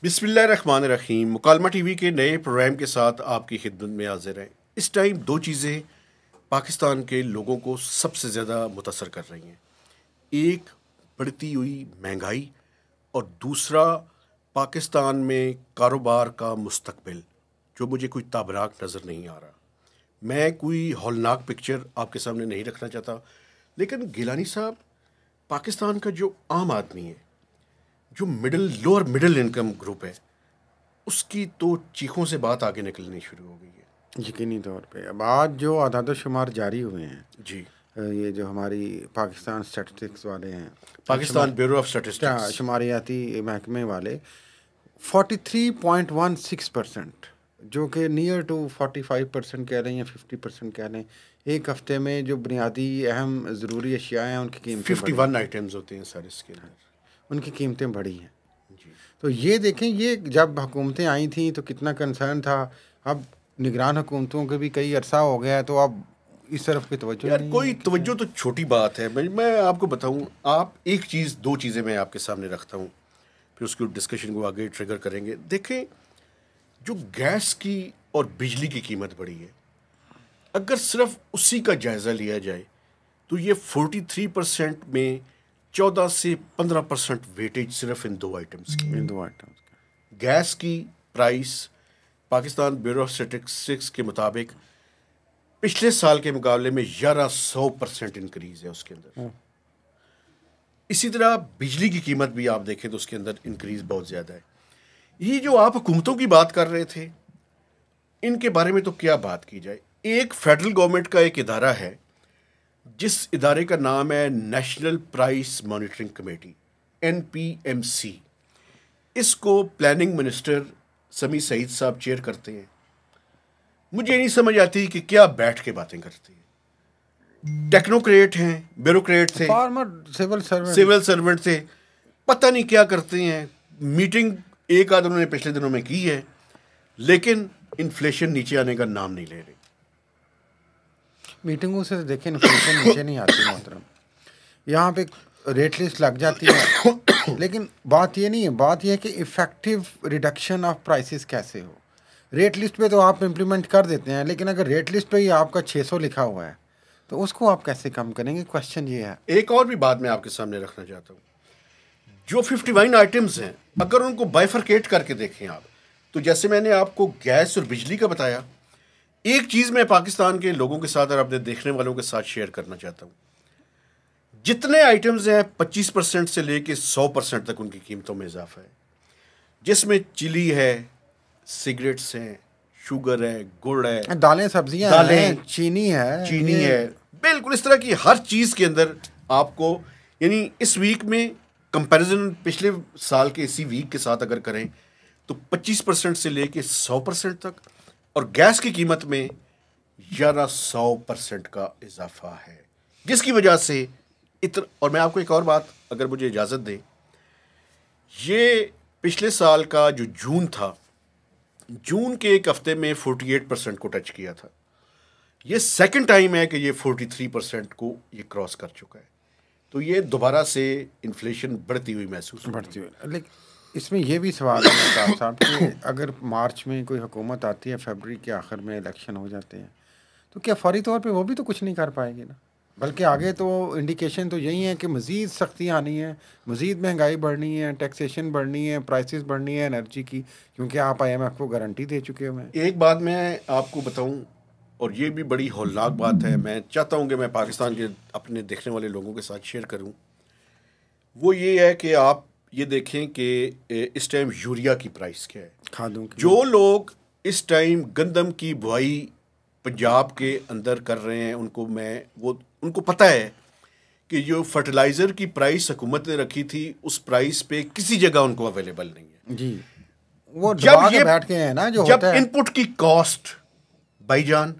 बिस्मिल्लाहिर्रहमानिर्रहीम। मुकालमा टीवी के नए प्रोग्राम के साथ आपकी खिदमत में हाजिर हैं। इस टाइम दो चीज़ें पाकिस्तान के लोगों को सबसे ज़्यादा मुतासर कर रही हैं। एक बढ़ती हुई महंगाई और दूसरा पाकिस्तान में कारोबार का मुस्तकबिल, जो मुझे कोई ताबराक नज़र नहीं आ रहा। मैं कोई हौलनाक पिक्चर आपके सामने नहीं रखना चाहता, लेकिन गिलानी साहब, पाकिस्तान का जो आम आदमी है, जो लोअर मिडिल इनकम ग्रुप है, उसकी तो चीखों से बात आगे निकलनी शुरू हो गई है। यकीनी तौर पे अब आज जो आदाद शुमार जारी हुए हैं जी, ये जो हमारी पाकिस्तान स्टैटिस्टिक्स वाले हैं, पाकिस्तान ब्यूरो ऑफ स्टैटिस्टिक्स, शुमारियाती महकमे वाले 43.16%, जो कि नियर टू 45% कह रहे हैं या 50% कह रहे हैं, एक हफ्ते में जो बुनियादी अहम ज़रूरी अशिया हैं उनकी कीमतें 51 आइटम्स होते हैं सर इसके अंदर, उनकी कीमतें बढ़ी हैं। जी। तो ये देखें, ये जब हुकूमतें आई थी तो कितना कंसर्न था। अब निगरान हुकूमतों के भी कई अरसा हो गया, तो अब इस तरफ की तवज्जो यार नहीं कोई है। तवज्जो तो छोटी बात है। मैं आपको बताऊं, आप दो चीज़ें मैं आपके सामने रखता हूं, फिर उसकी डिस्कशन को आगे ट्रिगर करेंगे। देखें, जो गैस की और बिजली की कीमत बढ़ी है, अगर सिर्फ उसी का जायज़ा लिया जाए तो ये 43% में 14 से 15% वेटेज सिर्फ इन दो आइटम्स की। इन दो आइटम्स गैस की price Pakistan bureau of statistics के मुताबिक पिछले साल के मुकाबले में 1100% इंक्रीज है उसके अंदर। इसी तरह बिजली की कीमत भी आप देखें तो उसके अंदर इंक्रीज बहुत ज़्यादा है। ये जो आप हुकूमतों की बात कर रहे थे, इनके बारे में तो क्या बात की जाए। एक फेडरल गवर्नमेंट का एक इदारा है, जिस इदारे का नाम है national price monitoring committee, NPMC। इसको प्लानिंग मिनिस्टर समी सईद साहब चेयर करते हैं। मुझे नहीं समझ आती कि क्या बैठ के बातें करते हैं। टेक्नोक्रेट हैं, ब्यूरोक्रेट थे, फॉर्मर सिविल सर्वेंट थे, पता नहीं क्या करते हैं। मीटिंग एक आध उन्होंने पिछले दिनों में की है, लेकिन इन्फ्लेशन नीचे आने का नाम नहीं ले रही। मीटिंगों से देखें इन्फ्लेशन नीचे नहीं आती मोहतरम। यहाँ पे रेट लिस्ट लग जाती है, लेकिन बात ये नहीं है। बात ये है कि इफ़ेक्टिव रिडक्शन ऑफ प्राइसेस कैसे हो। रेट लिस्ट पे तो आप इम्प्लीमेंट कर देते हैं, लेकिन अगर रेट लिस्ट पे ही आपका 600 लिखा हुआ है तो उसको आप कैसे कम करेंगे? क्वेश्चन ये है। एक और भी बात मैं आपके सामने रखना चाहता हूँ। जो 51 आइटम्स हैं, अगर उनको बाइफरकेट करके देखें आप, तो जैसे मैंने आपको गैस और बिजली का बताया, एक चीज़ मैं पाकिस्तान के लोगों के साथ और अपने देखने वालों के साथ शेयर करना चाहता हूँ। जितने आइटम्स हैं 25% से लेके 100% तक उनकी कीमतों में इजाफा है, जिसमें चिली है, सिगरेट्स हैं, शुगर है, गुड़ है, दालें सब्जियां हैं, चीनी है, बिल्कुल इस तरह की हर चीज़ के अंदर आपको, यानी इस वीक में कंपैरिजन पिछले साल के इसी वीक के साथ अगर करें तो 25% से लेके 100% तक, और गैस की कीमत में 1100% का इजाफा है, जिसकी वजह से और मैं आपको एक और बात, अगर मुझे इजाज़त दें, ये पिछले साल का जो जून था, जून के एक हफ्ते में 48% को टच किया था। ये सेकंड टाइम है कि ये 43% को ये क्रॉस कर चुका है। तो ये दोबारा से इन्फ्लेशन बढ़ती हुई महसूस बढ़ती हुई। लेकिन इसमें यह भी सवाल है साहब कि अगर मार्च में कोई हुकूमत आती है, फरवरी के आखिर में इलेक्शन हो जाते हैं, तो क्या फौरी तौर पे वो भी तो कुछ नहीं कर पाएगी ना? बल्कि आगे तो इंडिकेशन तो यही है कि मज़ीद सख्ती आनी है, मज़ीद महंगाई बढ़नी है, टैक्सेशन बढ़नी है, प्राइसेस बढ़नी है एनर्जी की, क्योंकि आप IMF को गारंटी दे चुके हुए हैं। एक बात मैं आपको बताऊं, और ये भी बड़ी हौलनाक बात है, मैं चाहता हूं कि मैं पाकिस्तान के अपने देखने वाले लोगों के साथ शेयर करूं। वो ये है कि आप ये देखें कि इस टाइम यूरिया की प्राइस क्या है। खादों की जो लोग इस टाइम गंदम की बुआई पंजाब के अंदर कर रहे हैं, उनको पता है कि जो फर्टिलाइज़र की प्राइस हुकूमत ने रखी थी, उस प्राइस पे किसी जगह उनको अवेलेबल नहीं है जी। वो जब ये बैठ के हैं ना, जो जब इनपुट की कॉस्ट भाईजान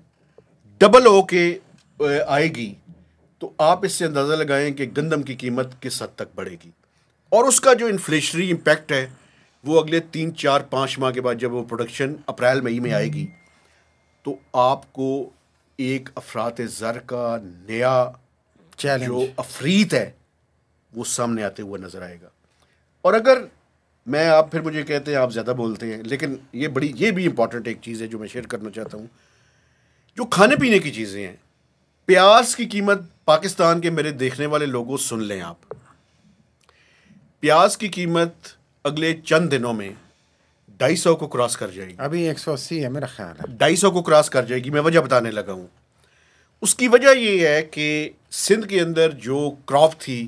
डबल होके आएगी, तो आप इससे अंदाज़ा लगाएं कि गंदम की कीमत किस हद तक बढ़ेगी, और उसका जो इन्फ्लेशनरी इम्पैक्ट है वो अगले 3, 4, 5 माह के बाद जब वो प्रोडक्शन अप्रैल मई में आएगी, तो आपको एक अफरात ज़र का नया जो अफरीत है वो सामने आते हुए नजर आएगा। और अगर मैं आप फिर मुझे कहते हैं आप ज़्यादा बोलते हैं, लेकिन ये भी इंपॉर्टेंट एक चीज़ है जो मैं शेयर करना चाहता हूँ। जो खाने पीने की चीज़ें हैं, प्याज की कीमत पाकिस्तान के मेरे देखने वाले लोगों सुन लें आप, प्याज की कीमत अगले चंद दिनों में 250 को क्रॉस कर जाएगी। अभी 180 है मेरा ख्याल है। 250 को क्रॉस कर जाएगी। मैं वजह बताने लगा हूँ। उसकी वजह ये है कि सिंध के अंदर जो क्रॉप थी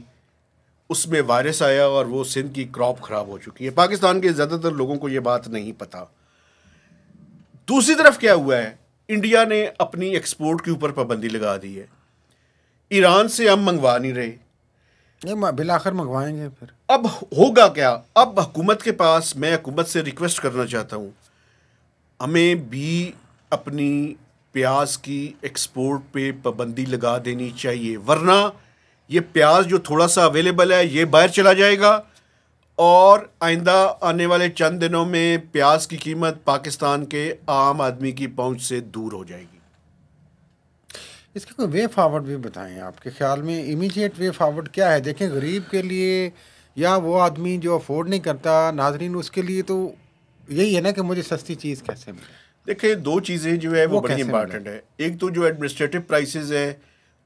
उसमें वायरस आया और वो सिंध की क्रॉप ख़राब हो चुकी है। पाकिस्तान के ज़्यादातर लोगों को ये बात नहीं पता। दूसरी तरफ क्या हुआ है, इंडिया ने अपनी एक्सपोर्ट के ऊपर पाबंदी लगा दी है। ईरान से हम मंगवा नहीं रहे, ये बिलाखिर मंगवाएंगे फिर। अब होगा क्या? अब हुकूमत के पास, मैं हुकूमत से रिक्वेस्ट करना चाहता हूँ, हमें भी अपनी प्याज की एक्सपोर्ट पे पाबंदी लगा देनी चाहिए, वरना ये प्याज जो थोड़ा सा अवेलेबल है ये बाहर चला जाएगा और आइंदा आने वाले चंद दिनों में प्याज की कीमत पाकिस्तान के आम आदमी की पहुंच से दूर हो जाएगी। इसका कोई वे फॉरवर्ड भी बताएं, आपके ख्याल में इमीडिएट वे फॉरवर्ड क्या है? देखें, गरीब के लिए या वो आदमी जो अफोर्ड नहीं करता, नाजरीन, उसके लिए तो यही है ना कि मुझे सस्ती चीज़ कैसे मिले। देखिए, दो चीज़ें जो है वो बड़ी इंपॉर्टेंट है। एक तो जो एडमिनिस्ट्रेटिव प्राइसेस है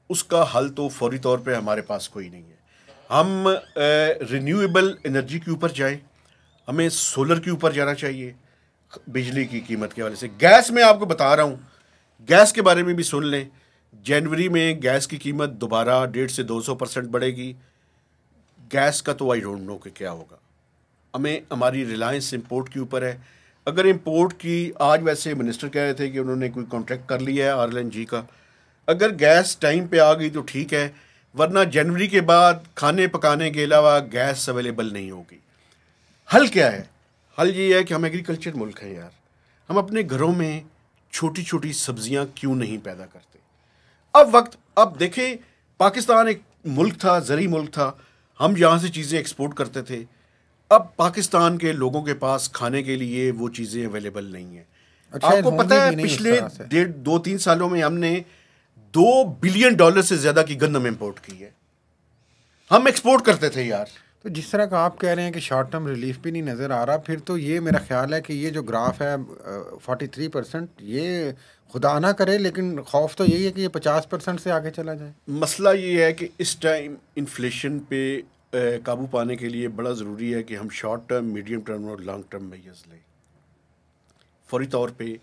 उसका हल तो फौरी तौर पे हमारे पास कोई नहीं है। हम रिन्यूएबल एनर्जी के ऊपर जाएं, हमें सोलर के ऊपर जाना चाहिए बिजली की कीमत के वाले से। गैस में आपको बता रहा हूँ, गैस के बारे में भी सुन लें। जनवरी में गैस की कीमत दोबारा 150 से 200% बढ़ेगी। गैस का तो आई डोंट नो कि क्या होगा। हमें, हमारी रिलायंस इंपोर्ट के ऊपर है। अगर इंपोर्ट की, आज वैसे मिनिस्टर कह रहे थे कि उन्होंने कोई कॉन्ट्रैक्ट कर लिया है RLNG का, अगर गैस टाइम पे आ गई तो ठीक है, वरना जनवरी के बाद खाने पकाने के अलावा गैस अवेलेबल नहीं होगी। हल क्या है? हल ये है कि हम एग्रीकल्चर मुल्क हैं यार, हम अपने घरों में छोटी छोटी सब्जियां क्यों नहीं पैदा करते? अब देखें, पाकिस्तान एक मुल्क था, ज़री मुल्क था, हम यहाँ से चीज़ें एक्सपोर्ट करते थे। अब पाकिस्तान के लोगों के पास खाने के लिए वो चीज़ें अवेलेबल नहीं है। आपको पता है पिछले 2-3 सालों में हमने $2 बिलियन से ज़्यादा की गंदम इंपोर्ट की है। हम एक्सपोर्ट करते थे यार। तो जिस तरह का आप कह रहे हैं कि शॉर्ट टर्म रिलीफ भी नहीं नज़र आ रहा, फिर तो ये मेरा ख्याल है कि ये जो ग्राफ है 43%, ये खुदा ना करे, लेकिन खौफ तो यही है कि ये 50% से आगे चला जाए। मसला ये है कि इस टाइम इन्फ्लेशन पे काबू पाने के लिए बड़ा ज़रूरी है कि हम शॉर्ट टर्म, मीडियम टर्म और लॉन्ग टर्म मेजर्स लें। फौरी तौर पे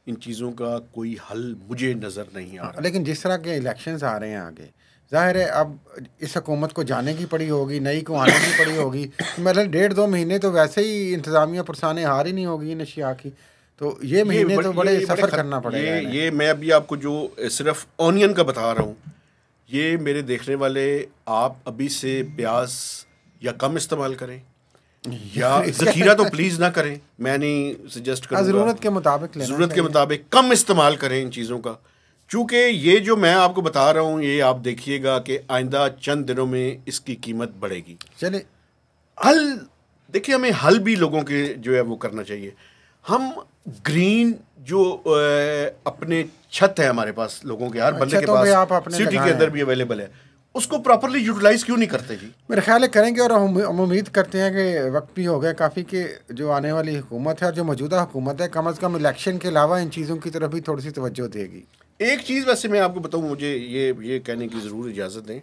इन चीज़ों का कोई हल मुझे नज़र नहीं आ रहा। लेकिन जिस तरह के इलेक्शंस आ रहे हैं आगे, ज़ाहिर है अब इस हुकूमत को जाने की पड़ी होगी, नई को आने की पड़ी होगी। मतलब 1.5-2 महीने तो वैसे ही इंतज़ामिया पुरसाने हार ही नहीं होगी नशिया की, तो ये महीने तो बड़े सफ़र करना पड़ेगा। ये मैं अभी आपको जो सिर्फ ऑनियन का बता रहा हूँ, ये मेरे देखने वाले, आप अभी से प्याज या कम इस्तेमाल करें या ज़ख़ीरा तो प्लीज़ ना करें, मैं नहीं सजेस्ट करूँगा। ज़रूरत के मुताबिक, ज़रूरत के मुताबिक कम इस्तेमाल करें इन चीज़ों का, चूँकि ये जो मैं आपको बता रहा हूँ ये आप देखिएगा कि आइंदा चंद दिनों में इसकी कीमत बढ़ेगी। चले हल देखिए, हमें हल भी लोगों के जो है वो करना चाहिए। हम ग्रीन जो अपने छत है हमारे पास, लोगों के हर बंदे के पास सिटी के अंदर भी अवेलेबल है, उसको प्रॉपरली यूटिलाइज क्यों नहीं करते जी? मेरे ख्याल है करेंगे, और हम उम्मीद करते हैं कि वक्त भी हो गया काफ़ी कि जो आने वाली हुकूमत है और जो मौजूदा हुकूमत है, कम अज़ कम इलेक्शन के अलावा इन चीज़ों की तरफ भी थोड़ी सी तवज्जो देगी। एक चीज़ वैसे मैं आपको बताऊं, मुझे ये कहने की ज़रूर इजाज़त दें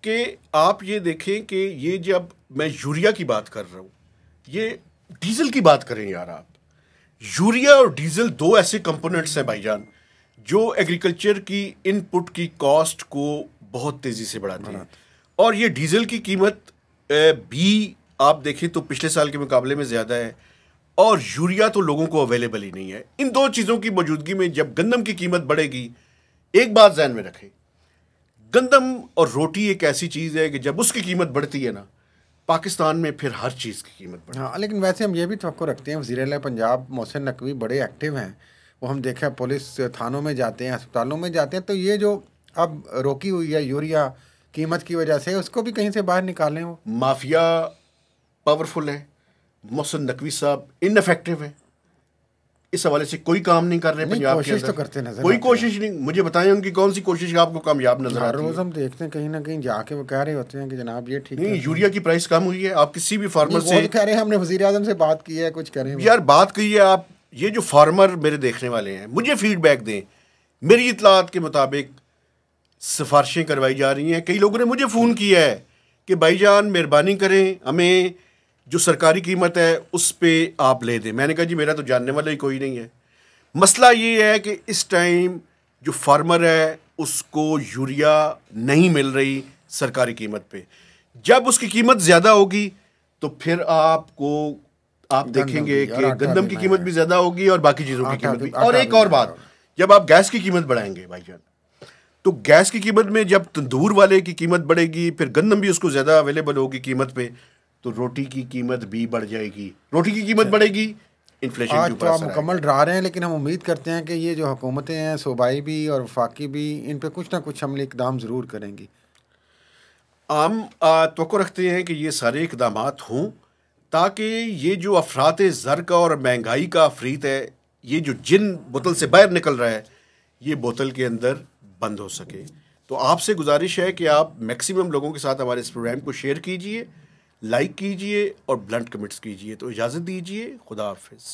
कि आप ये देखें कि ये जब मैं यूरिया की बात कर रहा हूँ, ये डीजल की बात करें यार आप। यूरिया और डीजल दो ऐसे कंपोनेंट्स हैं भाईजान जो एग्रीकल्चर की इनपुट की कॉस्ट को बहुत तेज़ी से बढ़ाते हैं। और ये डीजल की कीमत भी आप देखें तो पिछले साल के मुकाबले में ज़्यादा है, और यूरिया तो लोगों को अवेलेबल ही नहीं है। इन दो चीज़ों की मौजूदगी में जब गंदम की कीमत बढ़ेगी, एक बात ज़हन में रखें, गंदम और रोटी एक ऐसी चीज़ है कि जब उसकी कीमत बढ़ती है ना, पाकिस्तान में फिर हर चीज़ की कीमत बढ़ती है। हाँ, लेकिन वैसे हम ये भी तवक्को रखते हैं, वज़ीर-ए-आला पंजाब मोहसिन नकवी बड़े एक्टिव हैं। वो हम देखा पुलिस थानों में जाते हैं, अस्पतालों में जाते हैं, तो ये जो अब रोकी हुई है यूरिया कीमत की वजह से, उसको भी कहीं से बाहर निकालें। वो माफिया पावरफुल है, मोहसिन नकवी साहब इनफेक्टिव है। इस हवाले से कोई काम नहीं कर रहे पंजाब के कोशिश अंदर। तो करते नजर कोई आते कोशिश नहीं। मुझे बताएं उनकी कौन सी कोशिश आपको कामयाब नजर हर आती रोज है? हम देखते हैं कहीं ना कहीं जाके वो कह रहे होते हैं कि जनाब ये ठीक नहीं, है। यूरिया की प्राइस कम हुई है। आप किसी भी फार्मर वो से तो कह रहे हैं हमने वजीर आजम से बात की है, कुछ कह रहे हैं यार बात कहिए आप। ये जो फार्मर मेरे देखने वाले हैं, मुझे फीडबैक दें। मेरी इतलात के मुताबिक सिफारिशें करवाई जा रही हैं। कई लोगों ने मुझे फ़ोन किया है कि भाईजान मेहरबानी करें, हमें जो सरकारी कीमत है उस पे आप ले दें। मैंने कहा जी मेरा तो जानने वाला ही कोई नहीं है। मसला ये है कि इस टाइम जो फार्मर है उसको यूरिया नहीं मिल रही सरकारी कीमत पे। जब उसकी कीमत ज़्यादा होगी तो फिर आप देखेंगे कि गंदम की कीमत भी ज़्यादा होगी और बाकी चीज़ों की कीमत भी। और एक और बात, जब आप गैस की कीमत बढ़ाएंगे भाईजान, तो गैस की कीमत में जब तंदूर वाले की कीमत बढ़ेगी, फिर गंदम भी उसको ज़्यादा अवेलेबल होगी कीमत पे, तो रोटी की कीमत भी बढ़ जाएगी। रोटी की कीमत बढ़ेगी, इन्फ्लेशन आज के तो ऊपर आप असर मुकम्मल डरा रहे हैं, लेकिन हम उम्मीद करते हैं कि ये जो हुकूमतें हैं सूबाई भी और वफाकी भी, इन पे कुछ ना कुछ हमले इकदाम ज़रूर करेंगी। हम तवक्को रखते हैं कि ये सारे इकदाम हों ताकि ये जो अफरात ज़र का और महंगाई का अफरीत है, ये जो जिन बोतल से बाहर निकल रहा है, ये बोतल के अंदर बंद हो सके। तो आपसे गुजारिश है कि आप मैक्सिमम लोगों के साथ हमारे इस प्रोग्राम को शेयर कीजिए, लाइक कीजिए और ब्लंट कमेंट्स कीजिए। तो इजाज़त दीजिए, खुदा हाफिज़।